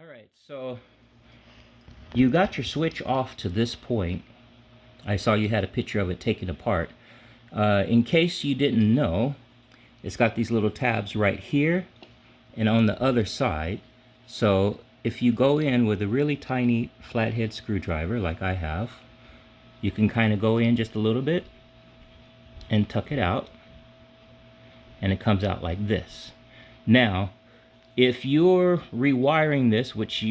All right, so you got your switch off to this point. I saw you had a picture of it taken apart. In case you didn't know, it's got these little tabs right here and on the other side. So if you go in with a really tiny flathead screwdriver like I have, you can kind of go in just a little bit and tuck it out, and it comes out like this. Now, if you're rewiring this, which in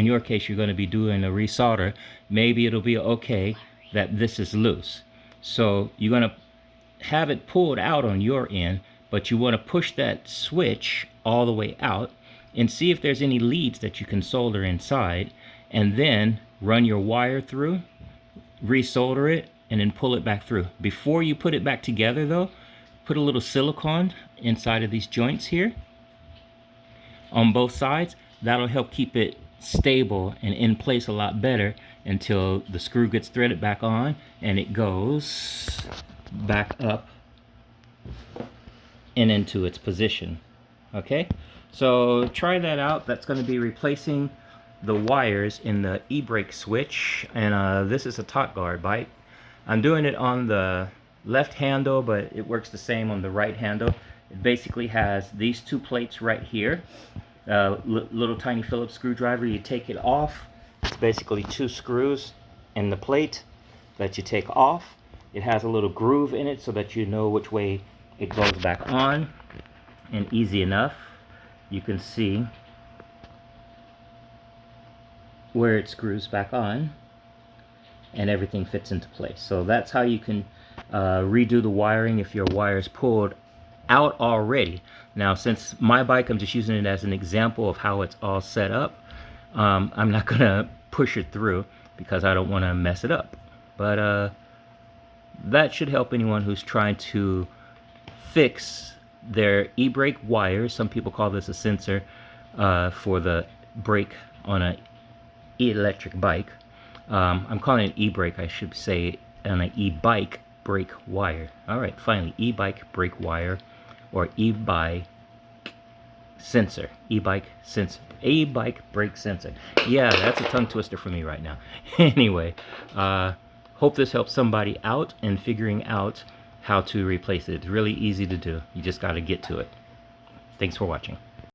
your case you're going to be doing a resolder, maybe it'll be okay that this is loose. So you're going to have it pulled out on your end, but you want to push that switch all the way out and see if there's any leads that you can solder inside, and then run your wire through, resolder it, and then pull it back through. Before you put it back together though, put a little silicone inside of these joints here on both sides. That'll help keep it stable and in place a lot better until the screw gets threaded back on and it goes back up and into its position. Okay, so try that out. That's going to be replacing the wires in the e-brake switch, and this is a Totguard bike. I'm doing it on the left handle, but it works the same on the right handle. It basically has these two plates right here, little tiny Phillips screwdriver. You take it off. It's basically two screws in the plate that you take off. It has a little groove in it so that you know which way it goes back on, and easy enough. You can see where it screws back on and everything fits into place. So that's how you can redo the wiring if your wire's pulled out already. Now, since my bike, I'm just using it as an example of how it's all set up. I'm not gonna push it through because I don't want to mess it up, but that should help anyone who's trying to fix their e-brake wires. Some people call this a sensor for the brake on an electric bike. I'm calling it e-brake, I should say, on an e-bike brake wire. All right, finally, e-bike brake wire, or e-bike sensor. E-bike sensor. E-bike brake sensor. Yeah, that's a tongue twister for me right now. Anyway, hope this helps somebody out in figuring out how to replace it. It's really easy to do. You just got to get to it. Thanks for watching.